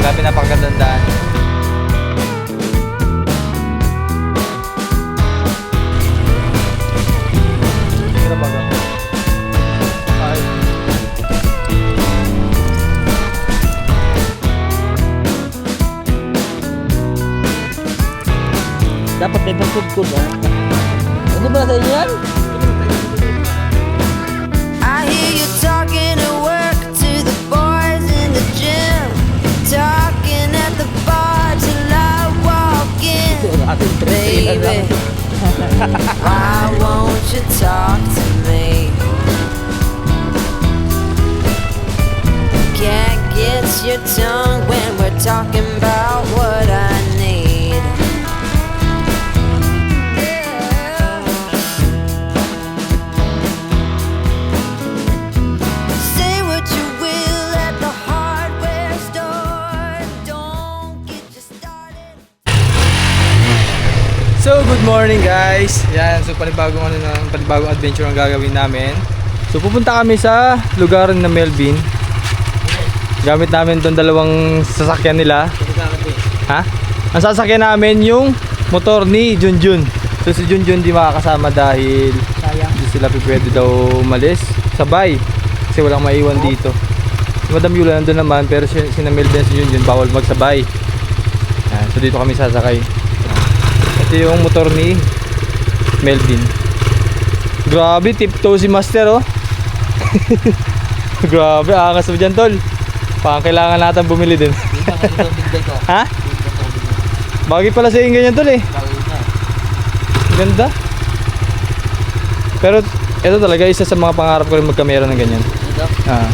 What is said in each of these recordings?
Grabe, napakagandang daan. Hirap ba? Dapat may pagkudkod ah. Hindi ba sa inyo yan? I hear you talking at work to the boys in the gym, talking at the bar till I walk in. Baby, why won't you talk to me? Can't get your tongue when we're talking about what I need. Say what you will at the hardware store. Don't get you started. So, good morning guys. Yan, so panibagong adventure ang gagawin namin. So, pupunta kami sa lugar na Melvin. Gamit namin itong dalawang sasakyan nila. Ha? Ang sasakyan namin yung motor ni Junjun. So, si Junjun di makakasama dahil hindi sila pwede daw umalis. Sabay. Kasi walang maiwan dito. Si Madam Yula nandun naman, pero si Melvin at si Junjun bawal magsabay. Yan, so, dito kami sasakay. Ito yung motor ni Melvin. Grabe, tiptoe si Master oh. Grabe, angas mo dyan tol. Parang kailangan natin bumili din. Ha? Bagay pala sa inyo ganyan tol eh. Ganda. Pero ito talaga isa sa mga pangarap ko rin magkamera ng ganyan. Ah.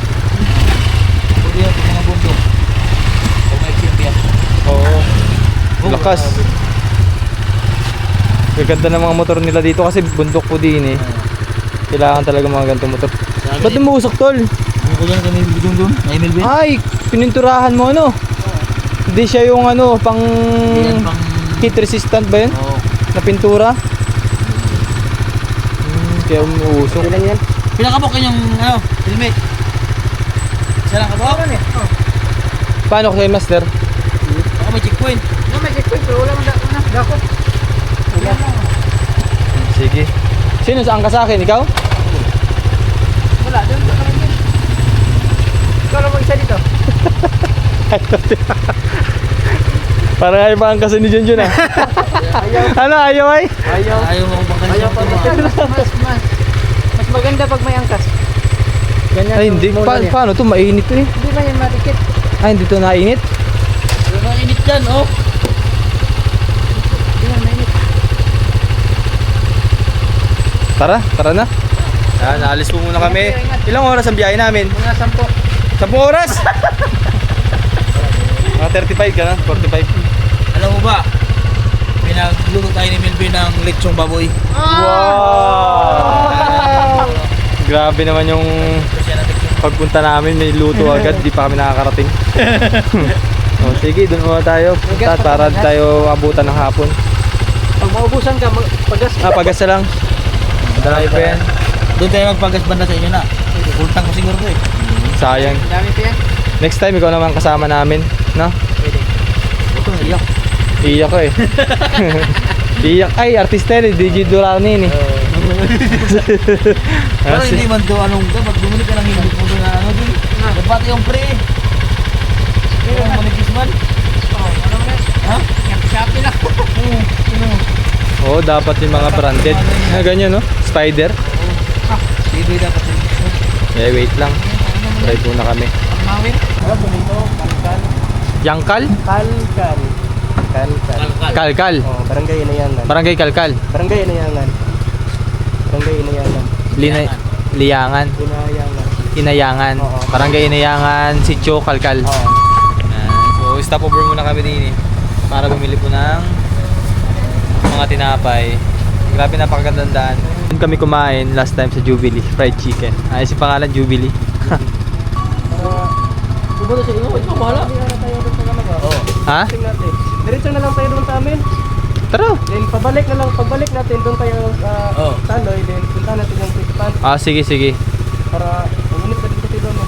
Oo. Lakas. Gaganda ng mga motor nila dito kasi bundok po din eh. Kailangan talaga mga ganitong motor. Ba't umusok tol? Ay, pininturahan mo ano? Hindi siya yung ano, pang heat resistant ba yun? Na pintura? Kaya umuusok. Ilan yan? Pinakabok yung ano, helmet. Isa lang kabok? Paano kay Master? Baka may checkpoint. May checkpoint pero wala man dako. Sige. Sino saan ka sa akin? Ikaw? Wala, doon ka kami yan. Ikaw lang mag-isa dito. Parang ayaw pa ang kasi ni Junjun ah. Ano, ayaw ay? Ayaw mo baka Ayaw pa mas maganda pag may angkas. Ganyan. Ay hindi. Paano to? Mainit to eh. Hindi ba yan matikit? Ay hindi to nainit? Ang init dyan, oh. Hindi yan mainit. Tara na. Ayan, naalis po muna kami. Ilang oras ang biyahe namin? Mga 10. 10 oras! Mga 35 ka na, 45. Alam mo ba, pinagluto tayo ni Melvin ng lechong baboy. Wow! Grabe naman yung pagpunta namin, may luto agad, di pa kami nakakarating. O sige, doon muna tayo. Punta para tayo abutan ng hapon. Pag maubusan ka, pagas. Pagas na lang. Dalawa pa yan. Doon tayo magpagas banda sa inyo na. Kultang ko siguro to eh. Sayang. Dami pa yan. Next time, ikaw naman kasama namin. No? Ito, naiyak. Iyak ko eh. Iyak. Ay, artista yun eh. DJ Durani yun eh. Pero hindi man to anong dapat bumili ka ng hindi mo doon na ano din. Dapat yung pre. Pero manipis man. Ano mo yan? Ha? Shopee lang. Oo, dapat yung mga branded. Na ganyan no? Spider. Libre dapat yun. Eh, wait lang. Try muna kami. Mawin. Ano po nito? Kalkal. Yangkal? Kalkal. Kalkal. Oh, barangay Inayangan. Barangay Kalkal. Barangay Inayangan. Barangay Inayangan. Liyangan. Inayangan. Inayangan. Oo. Barangay Inayangan, Sitio, Kalkal. Oo. So, stop over muna kami din eh. Para bumili po ng mga tinapay. Grabe, napakagandang daan. Doon kami kumain last time sa Jubilee, fried chicken. Ay, si pangalan Jubilee. Pumunta sa inyo, ikaw bahala. Hindi na tayo doon sa Malaga. Oo. Ha? Tingnan natin. Diretso na lang tayo doon sa amin. Tara. Then pagbalik natin doon tayo sa Taloy, then punta natin yung Pikipan Sige. para umunit ka dito doon.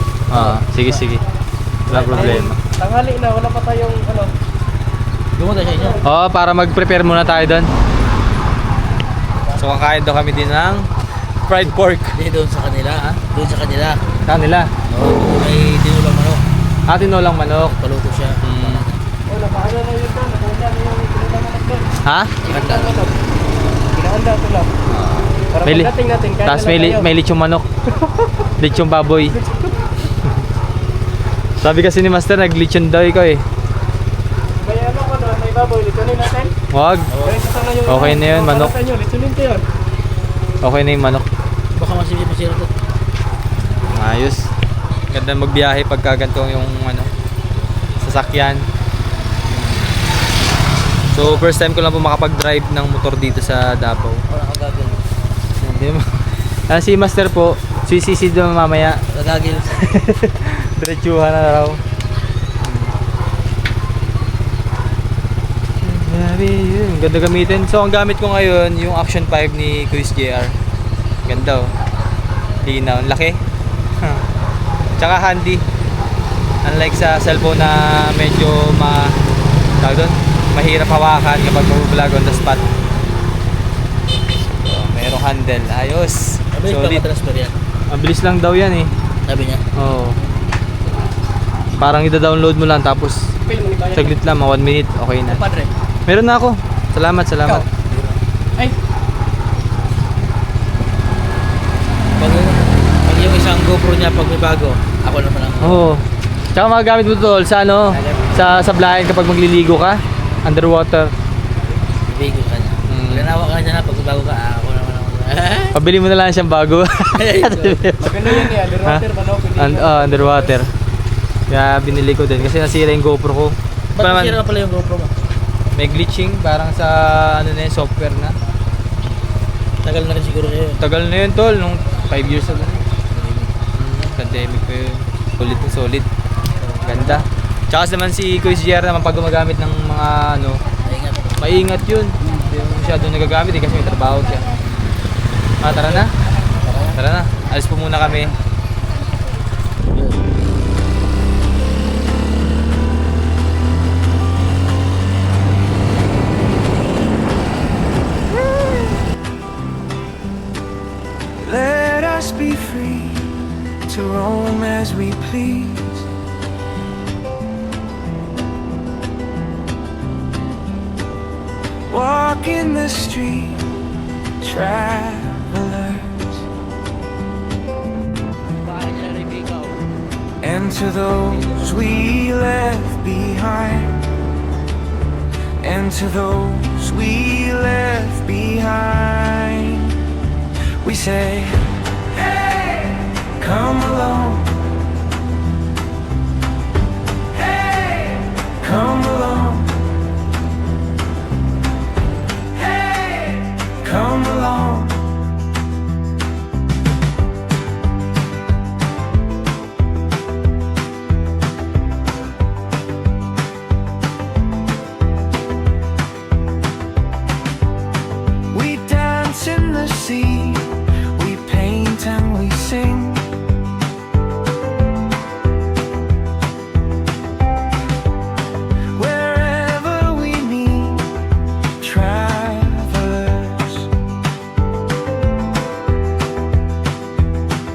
Sige. Walang problema. Tanghali na, wala pa tayong ano. Dumunta sa inyo. Oo, para mag-prepare muna tayo doon. So kakain daw kami din ng fried pork. Hindi, doon sa kanila. Ha? Doon sa kanila. Kanila. Oo, may dinulang manok. Tinolang manok. Paluto siya. Oh, napaano na yun doon. Nakuha na yung pinulamanok doon. Ha? Ikanda. Kinahanda ito lang. Para May li- pagdating natin, kaya Tapos na lang tayo. may lechong manok. Lechong baboy. Sabi kasi ni Master, nag-lechon daw ikaw eh. May ano ko doon, may baboy. Litunin natin. Wag. Ganito na yung Okay na yun, manok. Para sa inyo, litunin ko yun. Okay na yung manok. Baka masira to. Ayos. Ganda magbiyahe pagka ganito yung ano, sasakyan. So first time ko lang po makapag-drive ng motor dito sa Davao. Wala kang gagil. Hindi mo. Si Master po, sisisid naman mamaya. Gagil. Diretsuhan na raw. Grabe yun. Ganda gamitin. So ang gamit ko ngayon, yung Action 5 ni Quiz JR. Ganda oh. Linaw. Ang laki. Tsaka handy. Unlike sa cellphone na medyo tawag doon, mahirap hawakan kapag mag-vlog on the spot. So, merong handle. Ayos. Mabilis pa Solid. matransfer yan. Mabilis lang daw yan eh. Sabi niya. Oo. Parang ida-download mo lang tapos Pil mo ni Bayan. saglit lang, mga 1 minute, okay na. Padre. Meron na ako. Salamat. Ay, Pag yung isang GoPro niya pag may bago, ako naman ang Oo. Tsaka magagamit mo tol sa ano, sa sablayan kapag magliligo ka, underwater. bigo ka niya. Lanawa ka niya na pag may bago ka, ako naman ang Pabili mo na lang siyang bago. maganda yun eh. Underwater ba no? Pwede yun. Underwater. Kaya binili ko din kasi nasira yung GoPro ko. Ba't Naman, masira pala yung GoPro mo? may glitching parang sa ano na yun, software na. Tagal na rin siguro kayo. Tagal na yun tol, nung 5 years ago. Pandemic pa yun. Solid na solid. Ganda. Tsaka naman si Kuya JR naman pag gumagamit ng mga ano, Ingat. maingat yun. Hindi mo masyado nagagamit eh kasi may trabaho siya. Tara na. Tara na. Alis po muna kami. Let us be free to roam as we please. Walk in the street, travelers. Bakit niya rin ikaw? And to those we left behind, and to those we left behind, we say, hey, come along. Hey, come along. Hey, come along. We dance in the sea, we paint and we sing. Wherever we meet, travelers.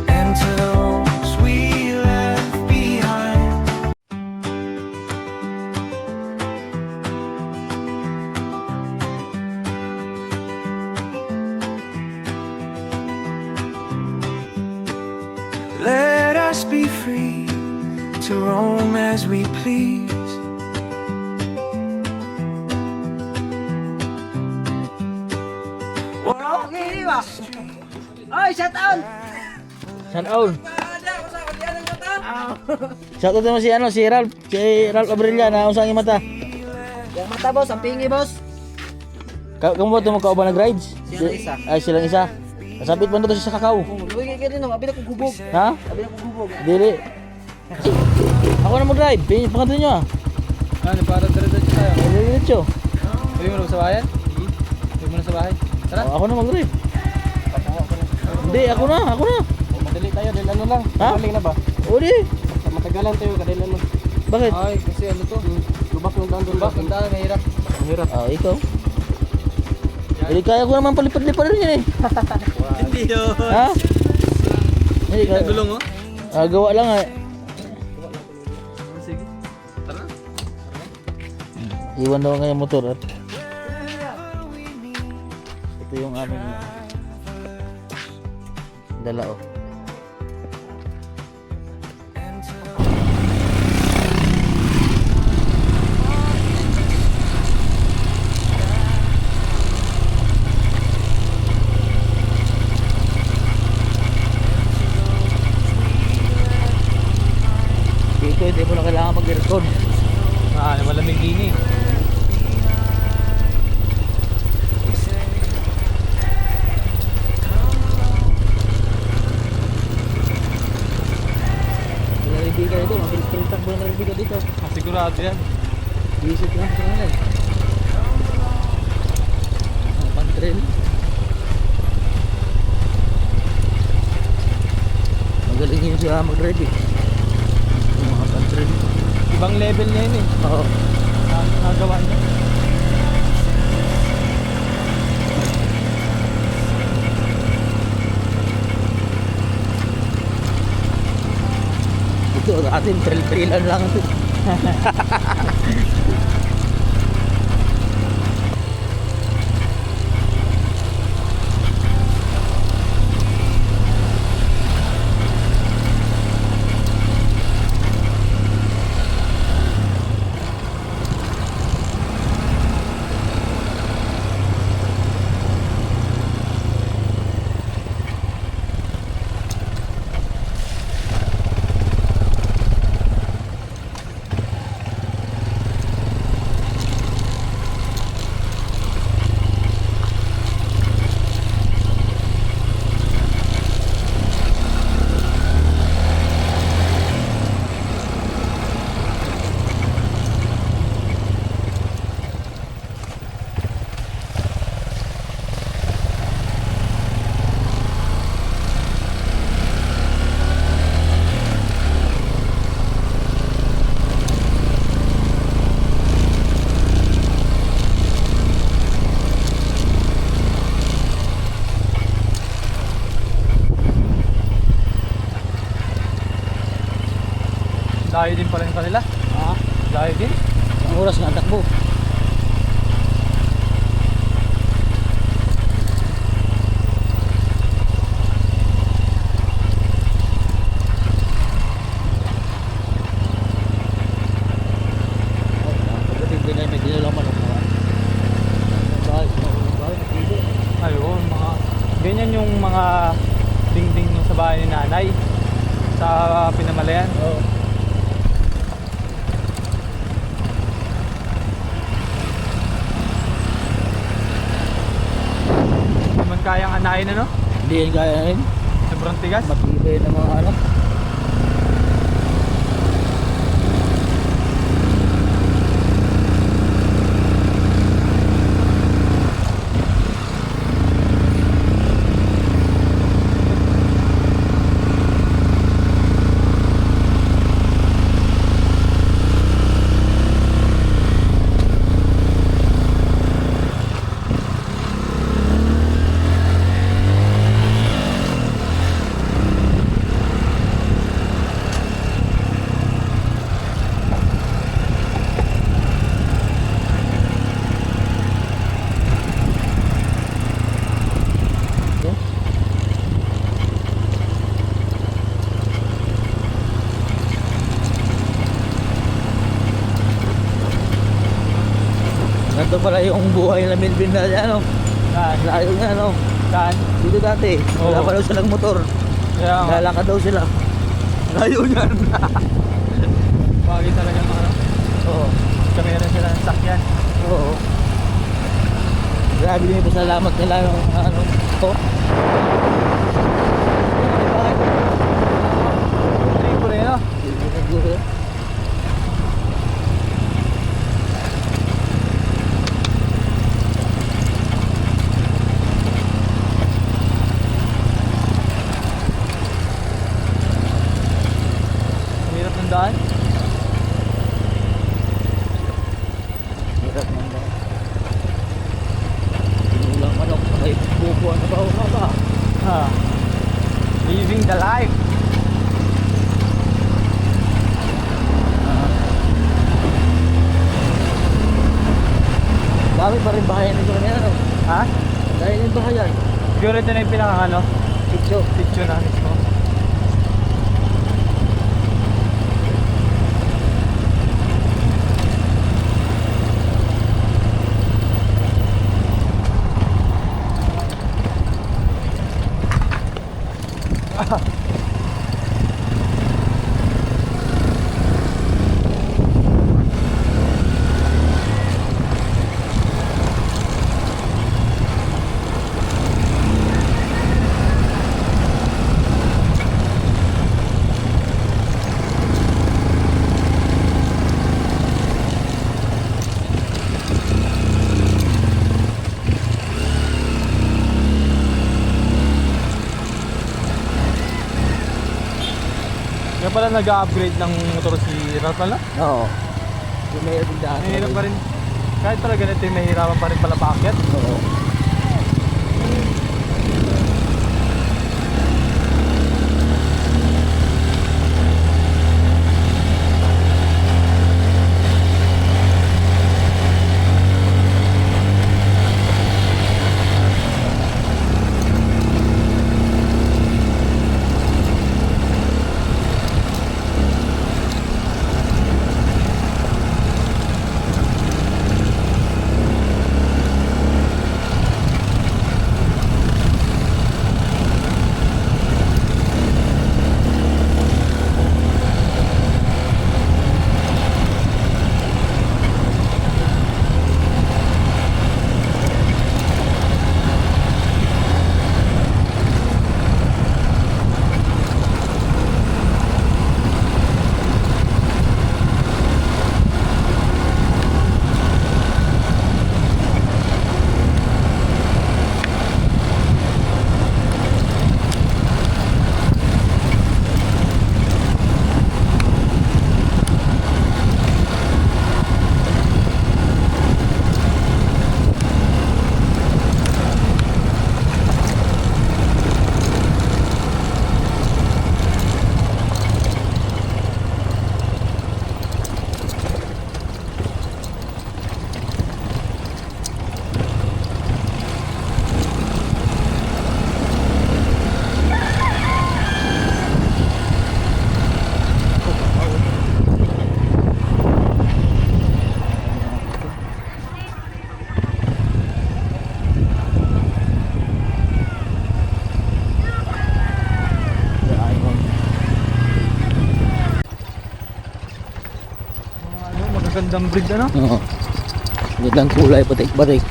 And to those we left behind. Let us be free to roam as we please. Ay, shut out! Shout out. Shout out naman si Ralph Abrilla na usang yung mata. Yung mata boss, ang pingi boss. Kamu ba tumong kauban nag-rides? Silang isa. Ay, silang isa. Kasabit pa na to siya sa kakao. Luwi kayo rin no, abi na kong gubog. Ha? Abi na kong gubog. Dili. Ako na mag-drive. Pangatlo nyo ah. Ano, para diretso tayo. Diretso. Uwi mo na sa bayan? Uwi mo na sa bahay. Tara. Ako na mag-drive. Hindi, ako na. Madali tayo, dahil ano lang. Ha? Galing na ba? O di. Matagalan tayo, kadali ano. Bakit? Ay, kasi ano to? Lubak yung daan doon. Lubak, ang daan, mahirap. Mahirap. Ah, ikaw? Hindi kaya ko naman palipad-lipad rin yan eh. Hindi yun. Ha? Hindi kaya. Gulong oh. Gawa lang eh. Sige. Tara na. Iwan daw nga yung motor at ito yung aming dala oh. Dito hindi mo na kailangan mag-aircon. Malamig din eh. Naribigan ito, mabilis takbo ng naribigan dito. Sigurado yan. Visit lang sa kanila eh. Pang-trail. Magaling yun sila mag-drive eh. Yung mga pang-trail. Ibang level niya yun eh. Oo. Nagawa niya. Ito atin, trail-trailan lang ito. Layo din pala yung kanila. Ha? Layo din. Ang oras nga takbo. Pagdating din ay may dinilang manok na. Ayun, mga ganyan yung mga dingding nung sa bahay ni nanay sa Pinamalayan. Oo. Hindi man kayang anayin ano? Hindi yan kaya rin. Sobrang tigas. Matibay ng mga ano. Ganito pala yung buhay na Melvin na ano. Saan? Layo nga ano. Saan? Dito dati. Wala Oo. pa daw silang motor. Kaya nga. Lalakad daw sila. Layo yan. Bagay talaga mga Oo. kami rin sila ng sakyan. Oo. Grabe din yung pasalamat nila yung ano. Ito. Hindi ko rin no? Siguro. Hirap ng daan. Siguro ito na yung pinaka ano? Sityo na mismo. Kaya pala nag-upgrade ng motor si Rafael na? Oo. Yung may din daan. Mahirap pa rin. Kahit pala ganito yung mahirapan pa rin pala paakyat. Oo. Magandang breed ano? Oo. Gandang kulay, patik-patik.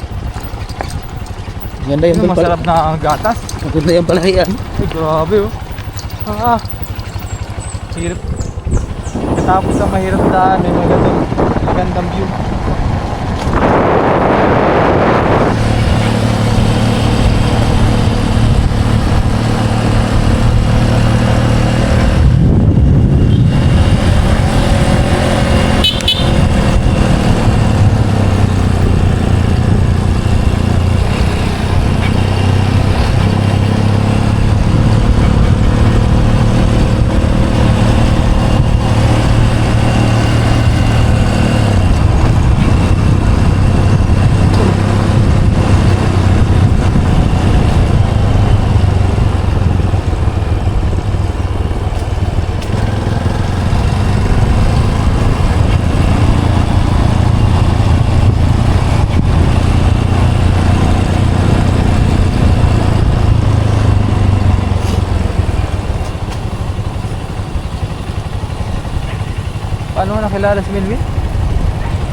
Ganda yung Masarap na gatas. Maganda yung palahian. Ay, grabe oh. Hirap. Katapos sa mahirap daan, may magandang view. Paano mo nakilala si Melvin?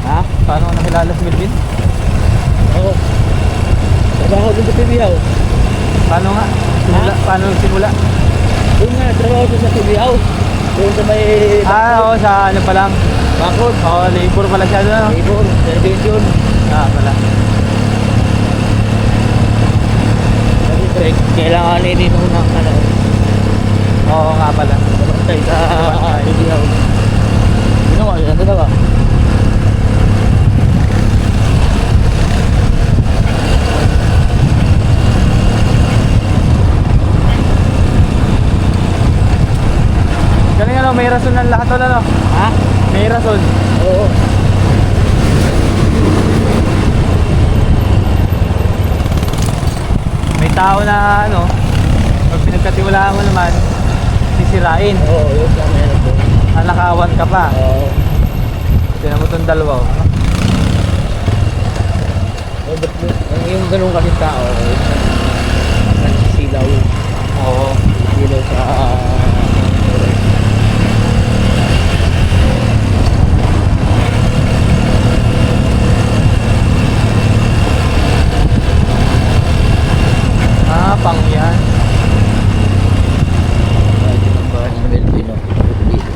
Ha? Paano mo nakilala si Melvin? Oo. Trabaho din sa Pibiyaw. Paano nga? Simula? Paano simula? Doon nga, trabaho din sa Pibiyaw. Doon sa may... Oo, sa ano pa lang? Bakod. Oo, labor pala siya doon. Labor, service yun. Pala. Kasi kailangan din nung ano. Oo nga pala. Bantay sa Pibiyaw. Ginawa, yan talaga. Galing ano, may rason ng lahat wala no? Ha? May rason. Oo. May tao na ano, pag pinagkatiwalaan mo naman, sisirain. Oo, yun lang meron po. Nanakawan ka pa. Oo. Tinan mo itong dalawa. Oh. Oh, ba't yung ganun kasing tao, nagsisilaw. Oo. Silaw sa... Ah, pang yan. Ito ng bahay ng Melvin, no? Dito.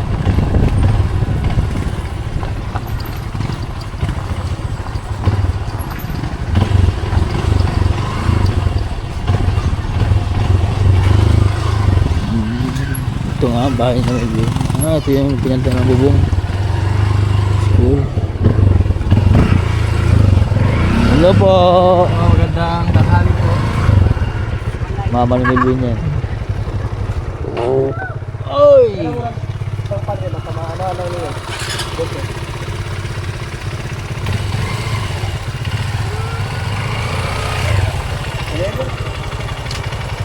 Ito nga, bahay ng Melvin. Ah, ito yung pinanta ng bubong. School. Hello po! Oh, magandang tanghali po. Mama ni Melvin yan. Oh. Oy!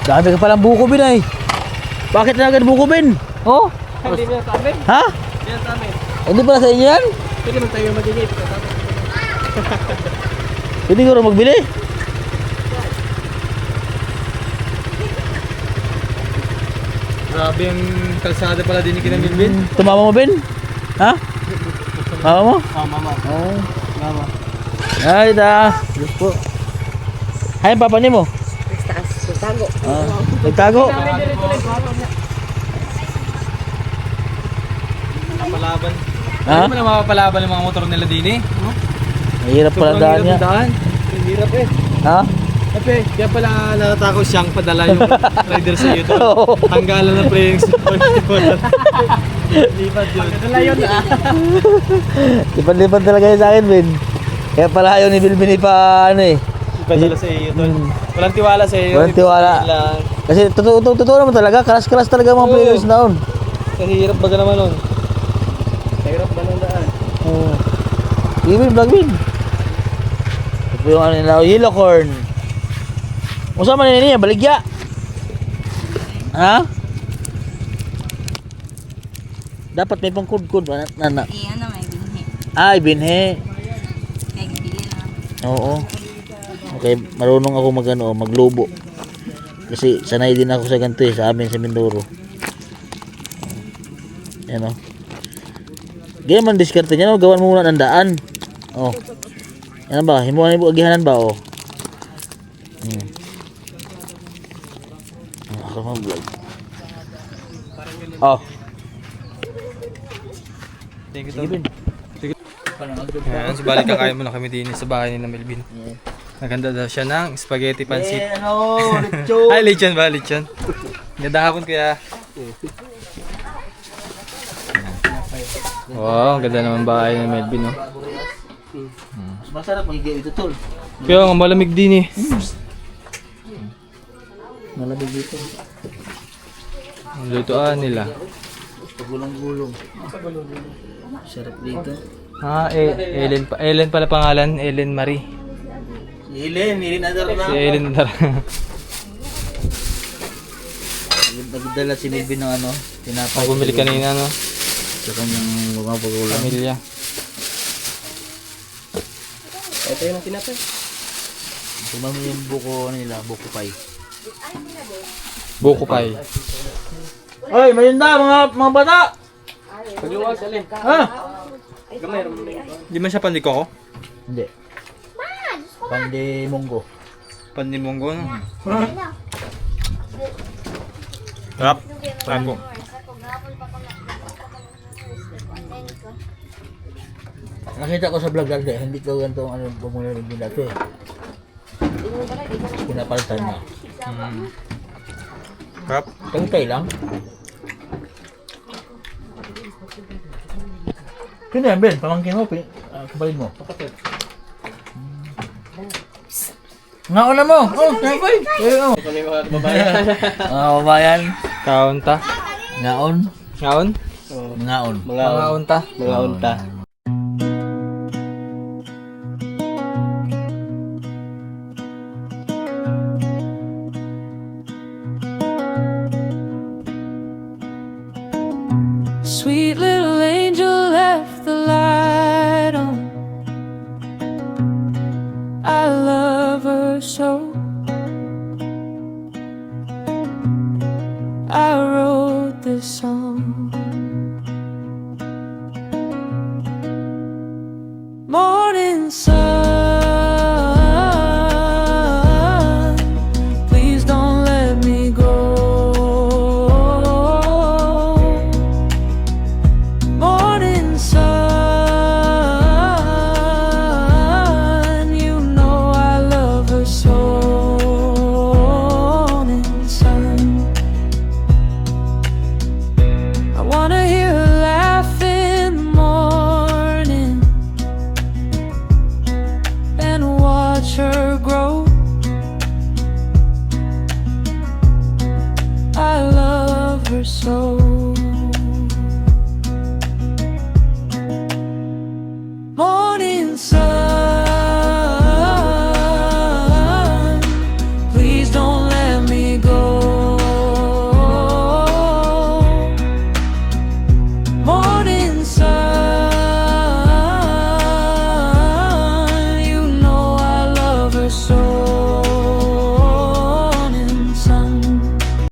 Dami ka palang buko, Bin, ay. Bakit na agad buko, Bin? Oh? Hindi na sa amin. Ha? Hindi na sa amin. Hindi pala sa inyo yan? Pwede man tayo mag-inip. Pwede ko rin magbili. Grabe yung kalsada pala din ni Kina Milvin. Tumama mo, Ben? Ha? Mama mo? Oh, mama. Oo. Mama. Ay, da. Diyos po. Hay, papa ni mo? Tago. Nagtago? Palaban. Ha? Hindi mo na mapapalaban yung mga motor nila din eh. Mahirap pala daan niya. Daan. Hirap eh. Ha? Epe, kaya pala natatakot siyang padala yung rider sa iyo. Tanggalan ng pre yung lipat yun. Dala yun ah. Lipan-lipan talaga yun sa akin, Ben. Kaya pala ayaw ni Bilbin pa ano eh. Padala sa iyo tol. Walang tiwala sa iyo. Walang tiwala. Lang. Kasi totoo naman talaga, kalas-kalas talaga mga Oo. players na on. Kasi hirap baga naman nun. Hirap ba ng daan? Oo. Bilbin, vlog Bin. Ito yung ano nila, yellow corn. Usa man niya, baligya. Ha? Dapat may pangkudkod ba? Na. Ano may binhi. Ay, binhe. Kaya gibili lang. Oo. Okay, marunong ako maglubo. Kasi sanay din ako sa ganito eh, sa amin sa Mindoro. Yan o. Ganyan man diskarte niya, no? Gawan mo muna ng daan. Oh. Yan ba? Himuhan mo agihanan ba? Oh. Ako mag-vlog. Oh. Thank you Sige, Ben. Ayan, so balik kakain muna kami din sa bahay ni na Melvin. Naganda daw siya ng spaghetti pancit. Ano? Lechon. Ay, lechon ba? Lechon. Ganda hapon kaya. Wow, ang ganda naman bahay ni Melvin, no? Masarap mag-igaw ito, tol. Kaya nga malamig din eh. Malamig dito. Ang lutoan nila. Pagulong-gulong. Sarap dito. Ah, Ellen pala pangalan, Ellen Marie. Hilin adar na. Si Ellen Dar. Nagdala si Melvin ng ano, tinapay. Ako bumili kanina, no? Sa kanyang mga pagulang. Pamilya. Ito yung tinapay. Tumami yung buko nila, buko pie. Buko pie. Ay, mayunda mga bata! Pagluwag sa lin. Ha? Gamay rin mo. Di man siya pandiko ko? Hindi. Pandi munggo. Pandimonggo, no? Sarap. Sarap ko. Nakita ko sa vlog dati, hindi ko ganito ano pumuli rin dati. Pinapalitan na. Sarap. Tangkay lang. Kino yan, Ben? Pamangkin mo? Kapalit mo? Kapatid. Ngaon na mo! Oh, kapay! Oh. Ito na yung mga babae. Mga babayan. Kaunta. Ngaon. Ngaon? Ngaon. Mga unta. Mga unta. road.